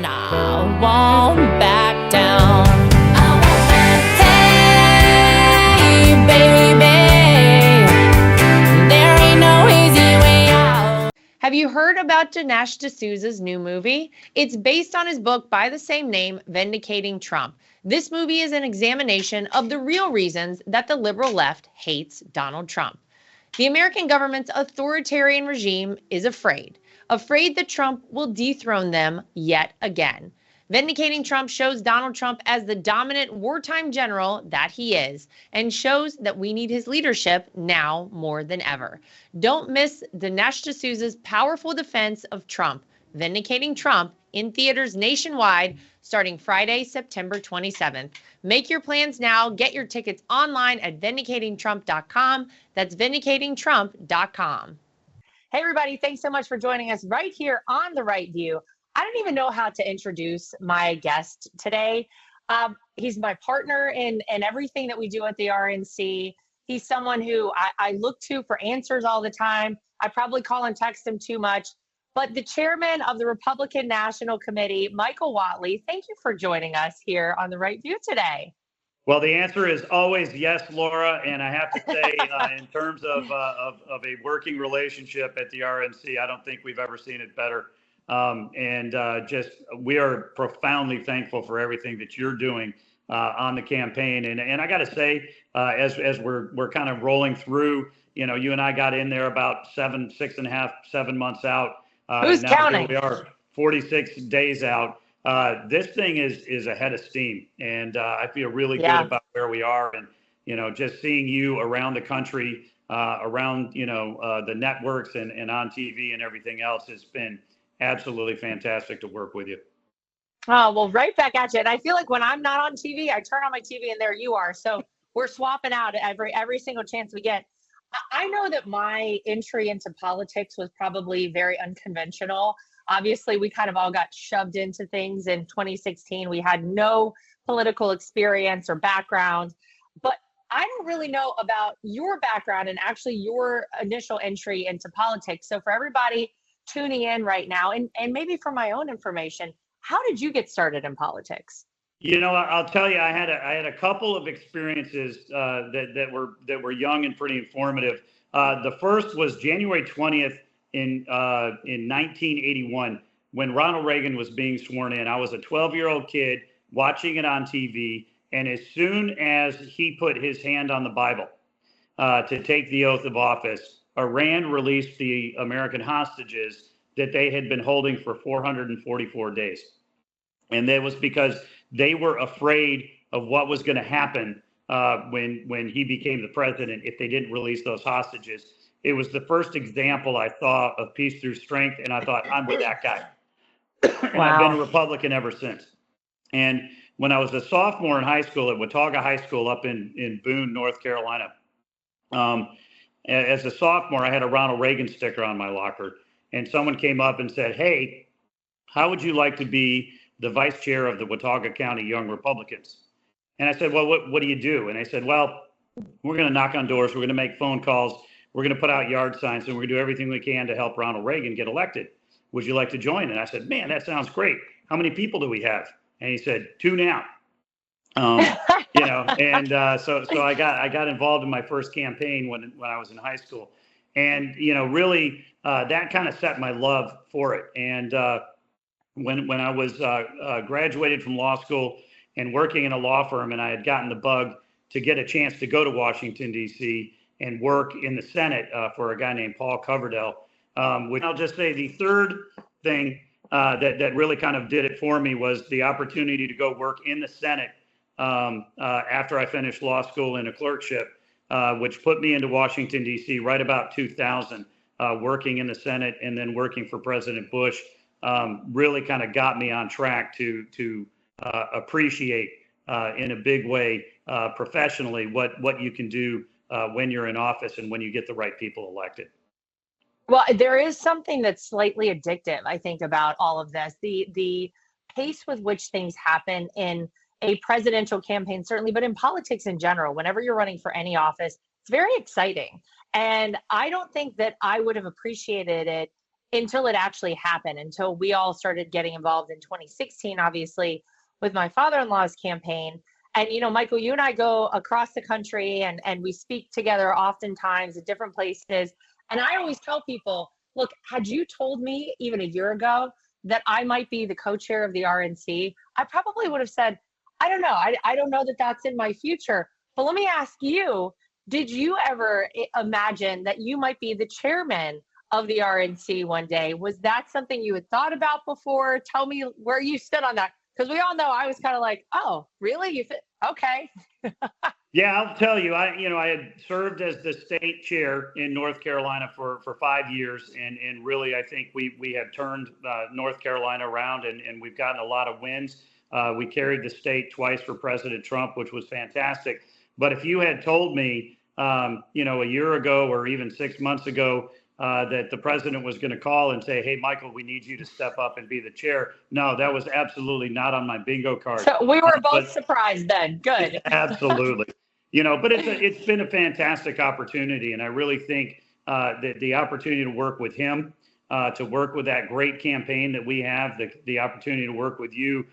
and I won't back down. Hey, baby, there ain't no easy way out. Have you heard about Dinesh D'Souza's new movie? It's based on his book by the same name, Vindicating Trump. This movie is an examination of the real reasons that the liberal left hates Donald Trump. The American government's authoritarian regime is afraid that Trump will dethrone them yet again. Vindicating Trump shows Donald Trump as the dominant wartime general that he is, and shows that we need his leadership now more than ever. Don't miss Dinesh D'Souza's powerful defense of Trump, Vindicating Trump, in theaters nationwide starting Friday, September 27th. Make your plans now. Get your tickets online at vindicatingtrump.com. That's vindicatingtrump.com. Hey, everybody. Thanks so much for joining us right here on The Right View. I don't even know how to introduce my guest today. He's my partner in everything that we do at the RNC. He's someone who I look to for answers all the time. I probably call and text him too much. But the chairman of the Republican National Committee, Michael Whatley, thank you for joining us here on The Right View today. Well, the answer is always yes, Laura. And I have to say, in terms of a working relationship at the RNC, I don't think we've ever seen it better. We are profoundly thankful for everything that you're doing on the campaign. And I got to say, as we're kind of rolling through, you and I got in there about 6.5, 7 months out. Who's counting? We are 46 days out. This thing is ahead of steam, and I feel really good about where we are. And just seeing you around the country, around the networks and on TV and everything else has been absolutely fantastic to work with you. Oh, well, right back at you. And I feel like when I'm not on TV, I turn on my TV and there you are. So we're swapping out every single chance we get. I know that my entry into politics was probably very unconventional. Obviously, we kind of all got shoved into things in 2016. We had no political experience or background, but I don't really know about your background and actually your initial entry into politics. So for everybody tuning in right now, and maybe for my own information, how did you get started in politics? I'll tell you, I had a couple of experiences that were young and pretty informative. The first was January 20th in 1981 when Ronald Reagan was being sworn in. I was a 12-year-old kid watching it on TV, and as soon as he put his hand on the Bible to take the oath of office, Iran released the American hostages that they had been holding for 444 days. And that was because they were afraid of what was going to happen when he became the president if they didn't release those hostages. It was the first example I saw of peace through strength, and I thought, I'm with that guy. And I've been a Republican ever since. And when I was a sophomore in high school at Watauga High School up in Boone, North Carolina, as a sophomore, I had a Ronald Reagan sticker on my locker. And someone came up and said, hey, how would you like to be the vice chair of the Watauga County Young Republicans? And I said, well, what do you do? And they said, well, we're going to knock on doors. We're going to make phone calls. We're going to put out yard signs, and we're going to do everything we can to help Ronald Reagan get elected. Would you like to join? And I said, man, that sounds great. How many people do we have? And he said, 2 now. So I got involved in my first campaign when I was in high school. And, really that kind of set my love for it. And when I was graduated from law school and working in a law firm, and I had gotten the bug to get a chance to go to Washington, D.C. and work in the Senate for a guy named Paul Coverdell, which I'll just say the third thing that really kind of did it for me was the opportunity to go work in the Senate after I finished law school in a clerkship, which put me into Washington, D.C. right about 2000, working in the Senate and then working for President Bush. Really kind of got me on track to appreciate in a big way professionally what you can do when you're in office and when you get the right people elected. Well, there is something that's slightly addictive, I think, about all of this. The pace with which things happen in a presidential campaign, certainly, but in politics in general, whenever you're running for any office, it's very exciting. And I don't think that I would have appreciated it until it actually happened, until we all started getting involved in 2016, obviously, with my father-in-law's campaign. And, Michael, you and I go across the country and we speak together oftentimes at different places. And I always tell people, look, had you told me even a year ago that I might be the co-chair of the RNC, I probably would have said, I don't know. I don't know that that's in my future. But let me ask you, did you ever imagine that you might be the chairman of the RNC one day? Was that something you had thought about before? Tell me where you stood on that. Because we all know I was kind of like, oh, really? Okay. Yeah, I'll tell you. I had served as the state chair in North Carolina for 5 years, and really, I think we have turned North Carolina around, and we've gotten a lot of wins. We carried the state twice for President Trump, which was fantastic. But if you had told me, a year ago or even 6 months ago, that the president was going to call and say, hey, Michael, we need you to step up and be the chair. No, that was absolutely not on my bingo card. So we were both surprised then. Good. Absolutely. But it's been a fantastic opportunity. And I really think that the opportunity to work with him, to work with that great campaign that we have, the opportunity to work with you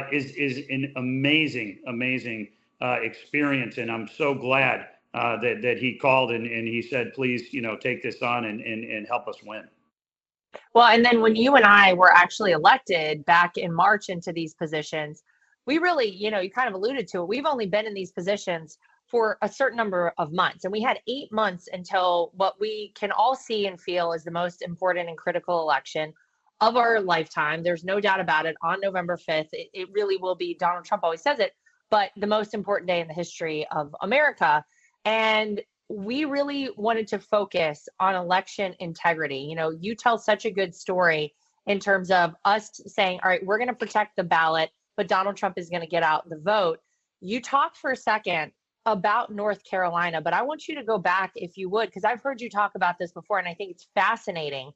is an amazing experience. And I'm so glad that he called and he said, please, take this on and help us win. Well, and then when you and I were actually elected back in March into these positions, we really, you kind of alluded to it. We've only been in these positions for a certain number of months. And we had 8 months until what we can all see and feel is the most important and critical election of our lifetime. There's no doubt about it. On November 5th, it really will be, Donald Trump always says it, but the most important day in the history of America. And we really wanted to focus on election integrity. You tell such a good story in terms of us saying, all right, we're going to protect the ballot, but Donald Trump is going to get out the vote. You talked for a second about North Carolina, but I want you to go back, if you would, because I've heard you talk about this before, and I think it's fascinating.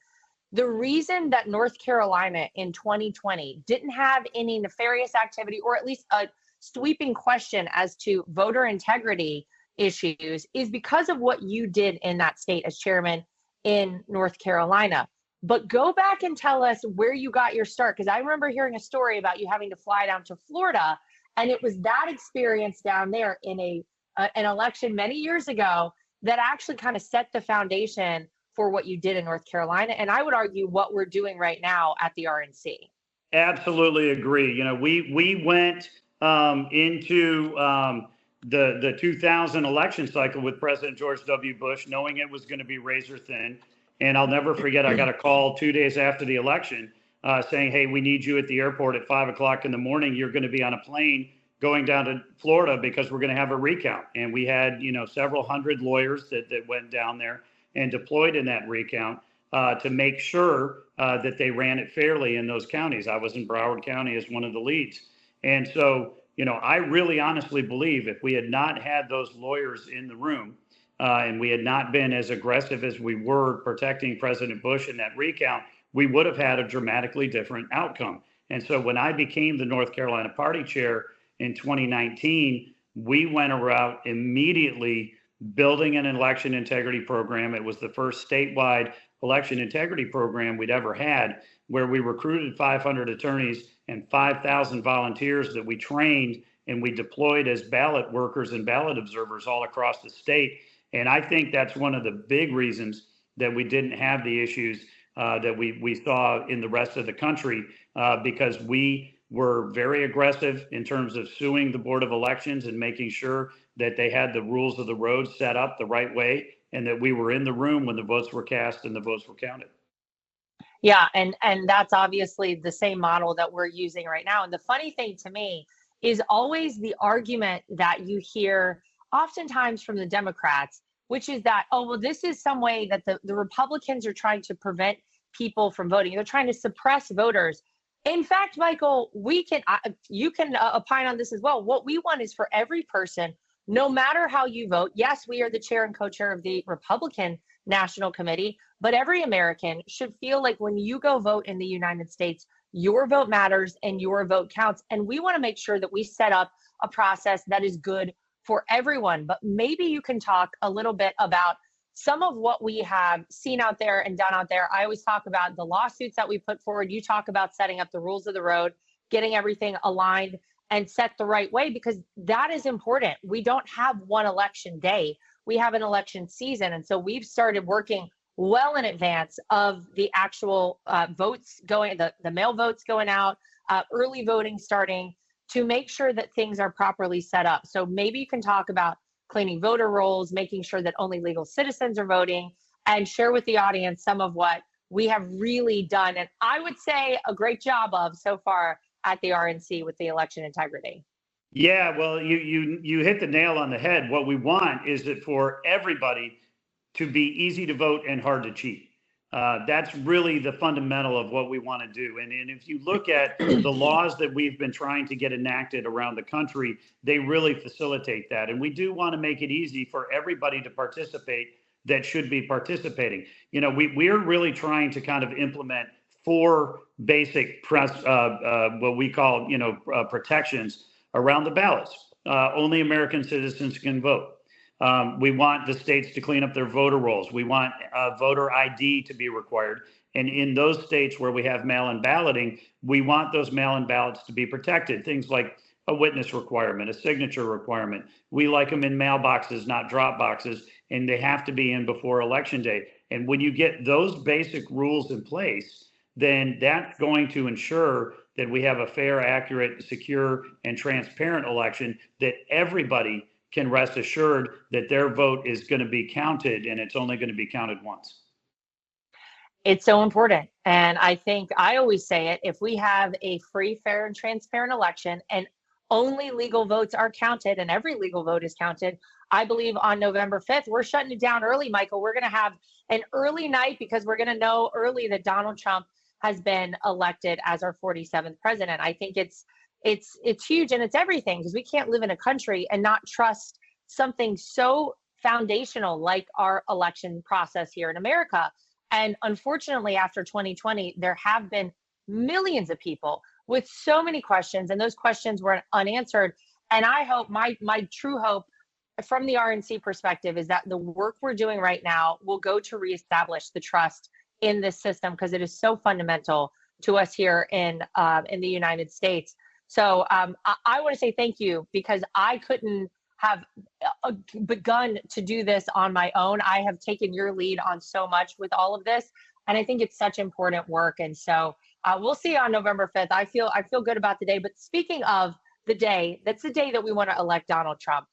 The reason that North Carolina in 2020 didn't have any nefarious activity, or at least a sweeping question as to voter integrity issues, is because of what you did in that state as chairman in North Carolina. But go back and tell us where you got your start, because I remember hearing a story about you having to fly down to Florida, and it was that experience down there in an election many years ago that actually kind of set the foundation for what you did in North Carolina, and I would argue what we're doing right now at the RNC. Absolutely agree. We went into the 2000 election cycle with President George W. Bush, knowing it was going to be razor thin. And I'll never forget, I got a call 2 days after the election saying, hey, we need you at the airport at 5 o'clock in the morning. You're going to be on a plane going down to Florida because we're going to have a recount. And we had, several hundred lawyers that went down there and deployed in that recount to make sure that they ran it fairly in those counties. I was in Broward County as one of the leads. And so, I really honestly believe if we had not had those lawyers in the room and we had not been as aggressive as we were protecting President Bush in that recount, we would have had a dramatically different outcome. And so when I became the North Carolina party chair in 2019, we went around immediately building an election integrity program. It was the first statewide election integrity program we'd ever had, where we recruited 500 attorneys and 5,000 volunteers that we trained and we deployed as ballot workers and ballot observers all across the state. And I think that's one of the big reasons that we didn't have the issues that we saw in the rest of the country, because we were very aggressive in terms of suing the Board of Elections and making sure that they had the rules of the road set up the right way and that we were in the room when the votes were cast and the votes were counted. Yeah, and that's obviously the same model that we're using right now. And the funny thing to me is always the argument that you hear oftentimes from the Democrats, which is that, oh, well, this is some way that the Republicans are trying to prevent people from voting. They're trying to suppress voters. In fact, Michael, you can opine on this as well. What we want is for every person, no matter how you vote. Yes, we are the chair and co-chair of the Republican National Committee, but every American should feel like when you go vote in the United States, your vote matters and your vote counts. And we want to make sure that we set up a process that is good for everyone. But maybe you can talk a little bit about some of what we have seen out there and done out there, I always talk about the lawsuits that we put forward. You talk about setting up the rules of the road, getting everything aligned and set the right way, because that is important. We don't have one election day. We have an election season. And so we've started working well in advance of the actual votes going, the mail votes going out, early voting starting, to make sure that things are properly set up. So maybe you can talk about cleaning voter rolls, making sure that only legal citizens are voting, and share with the audience some of what we have really done, and I would say a great job of so far at the RNC with the election integrity. Yeah, well, you hit the nail on the head. What we want is that for everybody to be easy to vote and hard to cheat. That's really the fundamental of what we want to do. And if you look at the laws that we've been trying to get enacted around the country, they really facilitate that. And we do want to make it easy for everybody to participate that should be participating. You know, we're really trying to kind of implement 4 basic what we call, protections around the ballots. Only American citizens can vote. We want the states to clean up their voter rolls. We want voter ID to be required. And in those states where we have mail-in balloting, we want those mail-in ballots to be protected. Things like a witness requirement, a signature requirement. We like them in mailboxes, not drop boxes, and they have to be in before Election Day. And when you get those basic rules in place, then that's going to ensure that we have a fair, accurate, secure, and transparent election, that everybody can rest assured that their vote is going to be counted, and it's only going to be counted once. It's so important. And I think I always say it, if we have a free, fair, and transparent election and only legal votes are counted and every legal vote is counted, I believe on November 5th, we're shutting it down early, Michael. We're going to have an early night because we're going to know early that Donald Trump has been elected as our 47th president. I think it's huge, and it's everything, because we can't live in a country and not trust something so foundational like our election process here in America. And unfortunately, after 2020, there have been millions of people with so many questions, and those questions were unanswered. And I hope, my true hope from the RNC perspective is that the work we're doing right now will go to reestablish the trust in this system, because it is so fundamental to us here in the United States. So I want to say thank you, because I couldn't have begun to do this on my own. I have taken your lead on so much with all of this, and I think it's such important work. And so we'll see on November 5th. I feel good about the day. But speaking of the day, that's the day that we want to elect Donald Trump.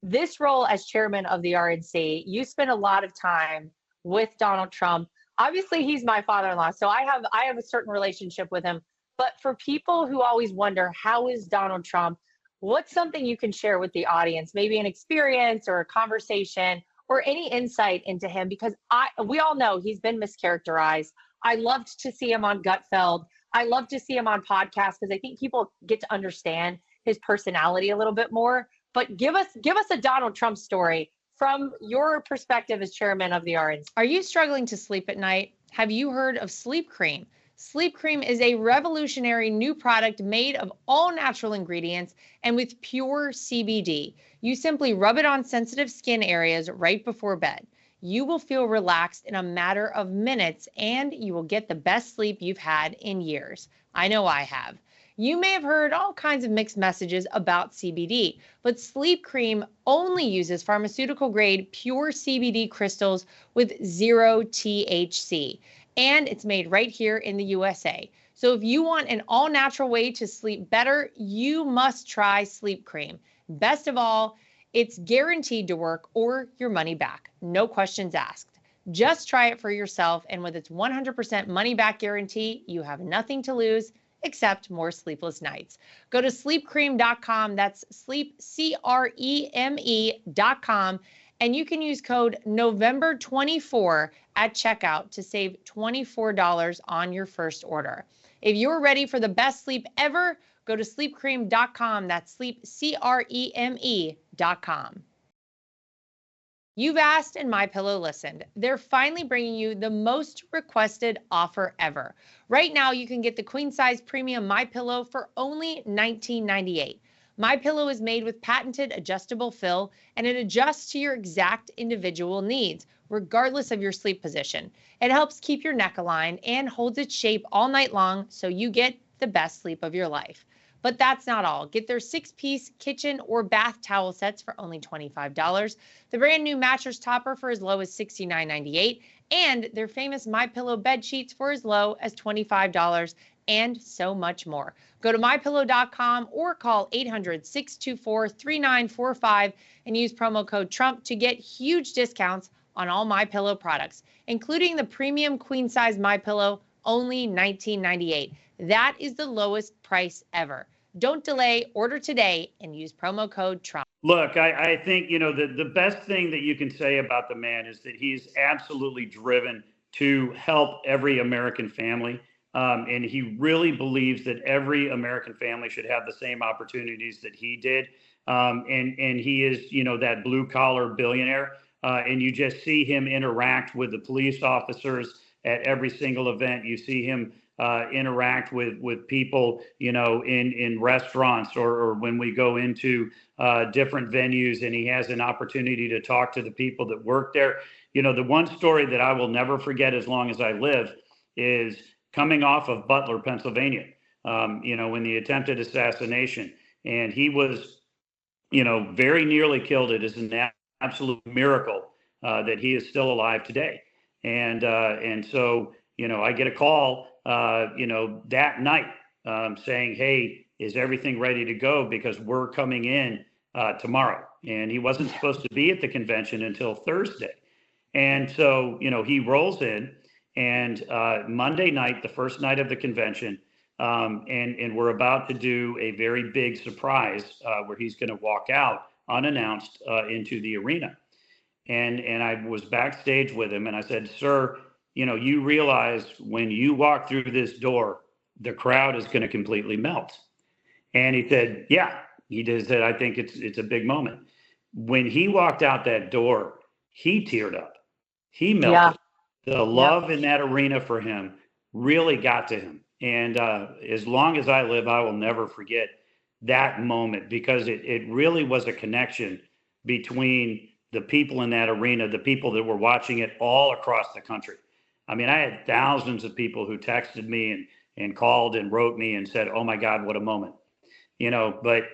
This role as chairman of the RNC, you spend a lot of time with Donald Trump. Obviously, he's my father-in-law, so I have a certain relationship with him. But for people who always wonder, how is Donald Trump? What's something you can share with the audience? Maybe an experience or a conversation or any insight into him, because we all know he's been mischaracterized. I loved to see him on Gutfeld. I love to see him on podcasts, because I think people get to understand his personality a little bit more. But give us a Donald Trump story from your perspective as chairman of the RNC. Are you struggling to sleep at night? Have you heard of Sleep Cream? Sleep Cream is a revolutionary new product made of all natural ingredients and with pure CBD. You simply rub it on sensitive skin areas right before bed. You will feel relaxed in a matter of minutes, and you will get the best sleep you've had in years. I know I have. You may have heard all kinds of mixed messages about CBD, but Sleep Cream only uses pharmaceutical-grade pure CBD crystals with 0 THC. And it's made right here in the USA. So if you want an all-natural way to sleep better, you must try Sleep Cream. Best of all, it's guaranteed to work or your money back. No questions asked. Just try it for yourself, and with its 100% money-back guarantee, you have nothing to lose except more sleepless nights. Go to sleepcream.com. That's sleepcreme.com. And you can use code November24 at checkout to save $24 on your first order. If you're ready for the best sleep ever, go to sleepcream.com. That's sleepcreme.com. You've asked and MyPillow listened. They're finally bringing you the most requested offer ever. Right now, you can get the queen size premium MyPillow for only $19.98. MyPillow is made with patented adjustable fill, and it adjusts to your exact individual needs, regardless of your sleep position. It helps keep your neck aligned and holds its shape all night long so you get the best sleep of your life. But that's not all. Get their 6-piece kitchen or bath towel sets for only $25, the brand new mattress topper for as low as $69.98, and their famous MyPillow bed sheets for as low as $25, and so much more. Go to mypillow.com or call 800-624-3945 and use promo code Trump to get huge discounts on all MyPillow products, including the premium queen size MyPillow, only $19.98. That is the lowest price ever. Don't delay, order today and use promo code Trump. Look, I think, the best thing that you can say about the man is that he's absolutely driven to help every American family. And he really believes that every American family should have the same opportunities that he did. And he is, that blue collar billionaire. And you just see him interact with the police officers at every single event. You see him interact with people, in restaurants or when we go into different venues and he has an opportunity to talk to the people that work there. The one story that I will never forget as long as I live is coming off of Butler, Pennsylvania, when the attempted assassination, and he was, very nearly killed. It is an absolute miracle that he is still alive today. And so, I get a call, that night saying, hey, is everything ready to go? Because we're coming in tomorrow. And he wasn't supposed to be at the convention until Thursday. And so, he rolls in and Monday night, the first night of the convention, and we're about to do a very big surprise where he's going to walk out unannounced into the arena. And I was backstage with him and I said, sir, you realize when you walk through this door, the crowd is going to completely melt. And he said, yeah, he just said, I think it's a big moment. When he walked out that door, he teared up. He melted. Yeah. The love in that arena for him really got to him. And as long as I live, I will never forget that moment because it really was a connection between the people in that arena, the people that were watching it all across the country. I mean, I had thousands of people who texted me and called and wrote me and said, oh my God, what a moment. But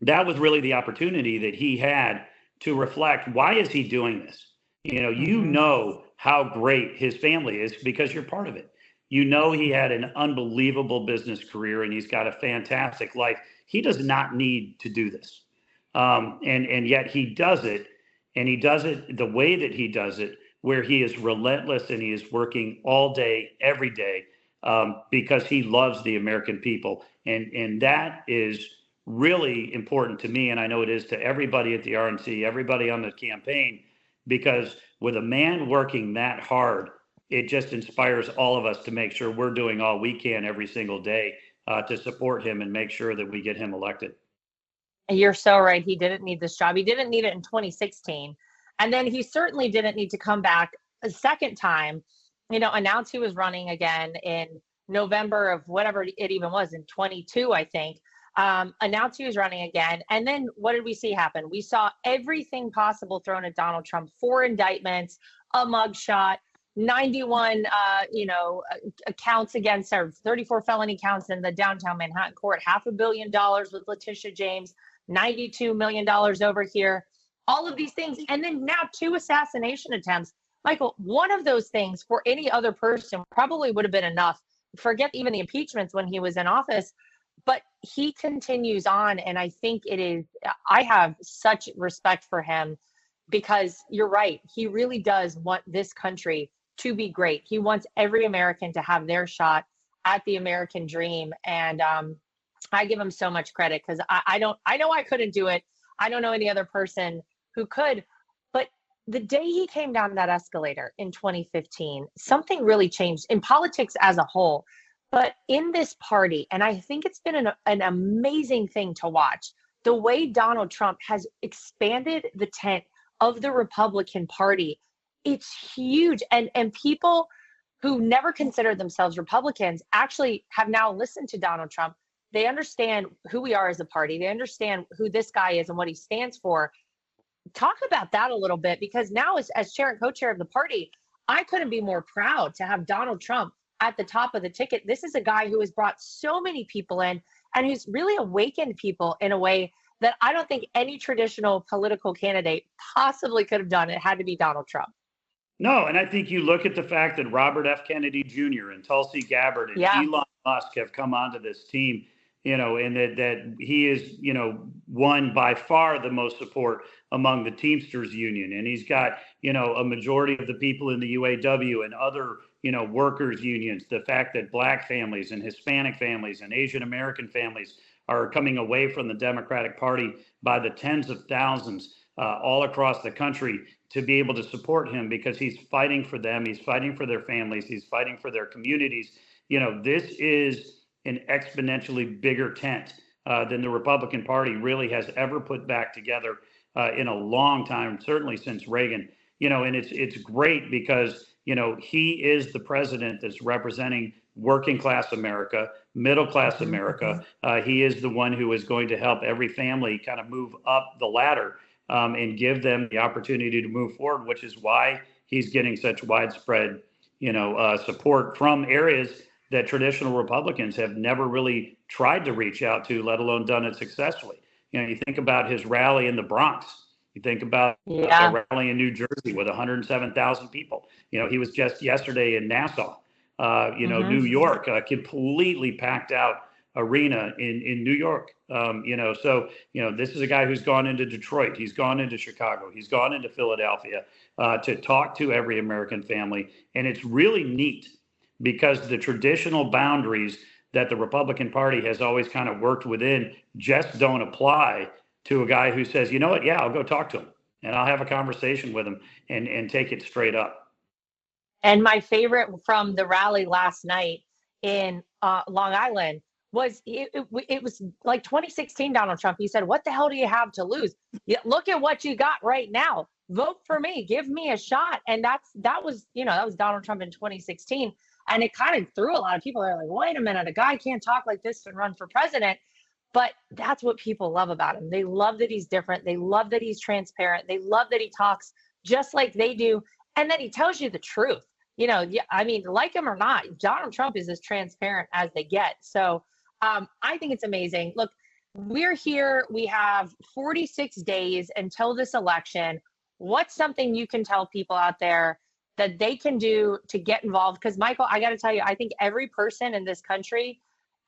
that was really the opportunity that he had to reflect. Why is he doing this? How great his family is because you're part of it. He had an unbelievable business career and he's got a fantastic life. He does not need to do this. And yet he does it, and he does it the way that he does it, where he is relentless and he is working all day, every day, because he loves the American people. And that is really important to me. And I know it is to everybody at the RNC, everybody on the campaign, because with a man working that hard, it just inspires all of us to make sure we're doing all we can every single day to support him and make sure that we get him elected. You're so right. He didn't need this job. He didn't need it in 2016. And then he certainly didn't need to come back a second time, announce he was running again in November of whatever it even was, in 22, I think. Announced he was running again. And then what did we see happen? We saw everything possible thrown at Donald Trump: 4 indictments, a mugshot, 91, counts against her, 34 felony counts in the downtown Manhattan court, $500 million with Letitia James, $92 million over here, all of these things. And then now 2 assassination attempts. Michael, one of those things for any other person probably would have been enough. Forget even the impeachments when he was in office. But he continues on, and I think I have such respect for him because you're right. He really does want this country to be great. He wants every American to have their shot at the American dream. And I give him so much credit because I know I couldn't do it. I don't know any other person who could. But the day he came down that escalator in 2015, something really changed in politics as a whole. But in this party, and I think it's been an amazing thing to watch, the way Donald Trump has expanded the tent of the Republican Party. It's huge. And people who never considered themselves Republicans actually have now listened to Donald Trump. They understand who we are as a party. They understand who this guy is and what he stands for. talk about that a little bit, because now as chair and co-chair of the party, I couldn't be more proud to have Donald Trump at the top of the ticket. This is a guy who has brought so many people in and who's really awakened people in a way that I don't think any traditional political candidate possibly could have done. It had to be Donald Trump. No, and I think you look at the fact that Robert F. Kennedy Jr. and Tulsi Gabbard and Elon Musk have come onto this team, and that he is, won by far the most support among the Teamsters Union. And he's got, a majority of the people in the UAW and other, workers unions. The fact that Black families and Hispanic families and Asian American families are coming away from the Democratic Party by the tens of thousands all across the country to be able to support him, because he's fighting for them. He's fighting for their families. He's fighting for their communities. This is an exponentially bigger tent than the Republican Party really has ever put back together in a long time, certainly since Reagan. And it's great because, he is the president that's representing working class America, middle class America. He is the one who is going to help every family kind of move up the ladder and give them the opportunity to move forward, which is why he's getting such widespread, support from areas that traditional Republicans have never really tried to reach out to, let alone done it successfully. You think about his rally in the Bronx. You think about a rally in New Jersey with 107,000 people. He was just yesterday in Nassau, New York, a completely packed out arena in New York. This is a guy who's gone into Detroit. He's gone into Chicago. He's gone into Philadelphia to talk to every American family. And it's really neat because the traditional boundaries that the Republican Party has always kind of worked within just don't apply to a guy who says, you know what, I'll go talk to him and I'll have a conversation with him and take it straight up. And my favorite from the rally last night in Long Island was it was like 2016 Donald Trump. He said, what the hell do you have to lose? Look at what you got right now. Vote for me. Give me a shot. And that was Donald Trump in 2016. And it kind of threw a lot of people. They're like, wait a minute, a guy can't talk like this and run for president. But that's what people love about him. They love that he's different. They love that he's transparent. They love that he talks just like they do. And that he tells you the truth. Like him or not, Donald Trump is as transparent as they get. So I think it's amazing. Look, we're here. We have 46 days until this election. What's something you can tell people out there that they can do to get involved? Because, Michael, I got to tell you, I think every person in this country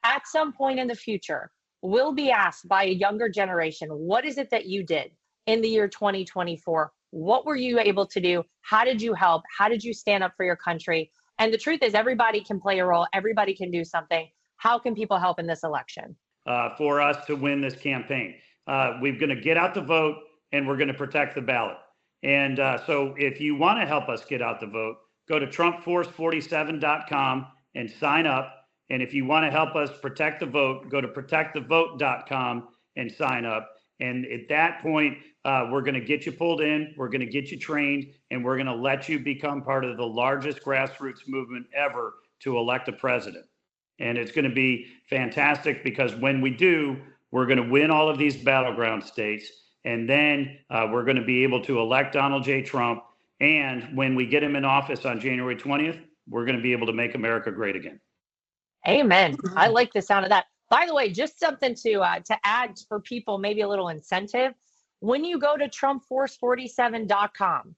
at some point in the future will be asked by a younger generation, what is it that you did in the year 2024? What were you able to do? How did you help? How did you stand up for your country? And the truth is, everybody can play a role. Everybody can do something. How can people help in this election? For us to win this campaign, we're going to get out the vote and we're going to protect the ballot. And so if you want to help us get out the vote, go to TrumpForce47.com and sign up. And if you want to help us protect the vote, go to ProtectTheVote.com and sign up. And at that point, we're going to get you pulled in, we're going to get you trained, and we're going to let you become part of the largest grassroots movement ever to elect a president. And it's going to be fantastic because when we do, we're going to win all of these battleground states. And then we're going to be able to elect Donald J. Trump. And when we get him in office on January 20th, we're going to be able to make America great again. Amen. I like the sound of that. By the way, just something to add for people, maybe a little incentive. When you go to TrumpForce47.com,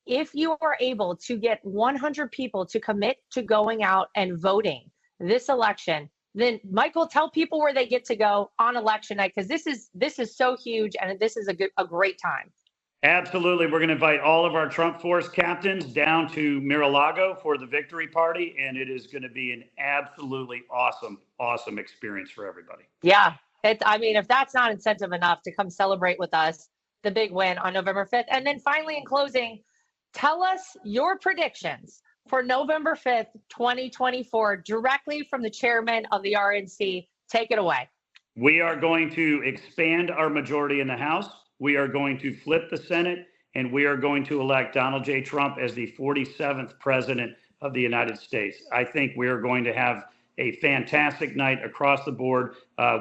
if you are able to get 100 people to commit to going out and voting this election, then Michael, tell people where they get to go on election night, because this is so huge and this is a great time. Absolutely. We're going to invite all of our Trump Force captains down to Mar-a-Lago for the victory party. And it is going to be an absolutely awesome experience for everybody. Yeah. If that's not incentive enough to come celebrate with us, the big win on November 5th. And then finally, in closing, tell us your predictions for November 5th, 2024, directly from the chairman of the RNC. Take it away. We are going to expand our majority in the House. We are going to flip the Senate, and we are going to elect Donald J. Trump as the 47th president of the United States. I think we are going to have a fantastic night across the board.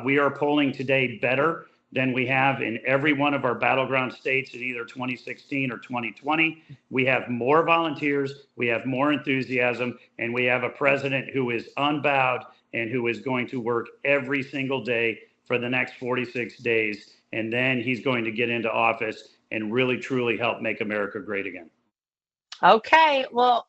We are polling today better than we have in every one of our battleground states in either 2016 or 2020. We have more volunteers, we have more enthusiasm, and we have a president who is unbowed and who is going to work every single day for the next 46 days. And then he's going to get into office and really, truly help make America great again. Okay. Well,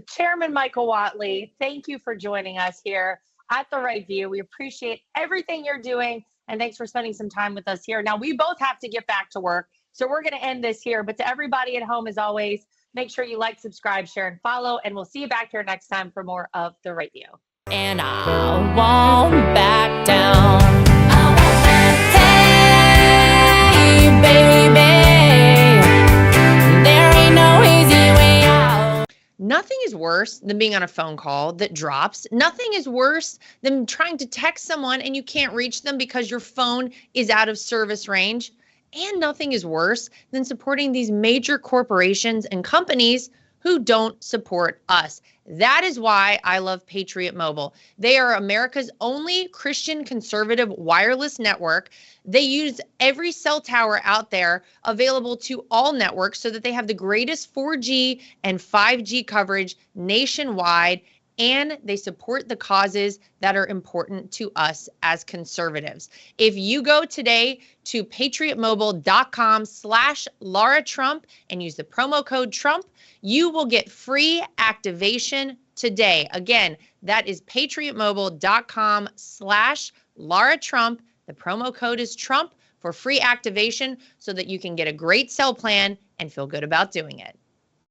Chairman Michael Whatley, thank you for joining us here at The Right View. We appreciate everything you're doing, and thanks for spending some time with us here. Now, we both have to get back to work, so we're going to end this here. But to everybody at home, as always, make sure you like, subscribe, share, and follow, and we'll see you back here next time for more of The Right View. And I won't back down. Hey, baby, there ain't no easy way out. Nothing is worse than being on a phone call that drops. Nothing is worse than trying to text someone and you can't reach them because your phone is out of service range. And nothing is worse than supporting these major corporations and companies who don't support us. That is why I love Patriot Mobile. They are America's only Christian conservative wireless network. They use every cell tower out there available to all networks so that they have the greatest 4G and 5G coverage nationwide, and they support the causes that are important to us as conservatives. If you go today to patriotmobile.com/Lara Trump and use the promo code Trump, you will get free activation today. Again, that is patriotmobile.com/Lara Trump. The promo code is Trump for free activation so that you can get a great cell plan and feel good about doing it.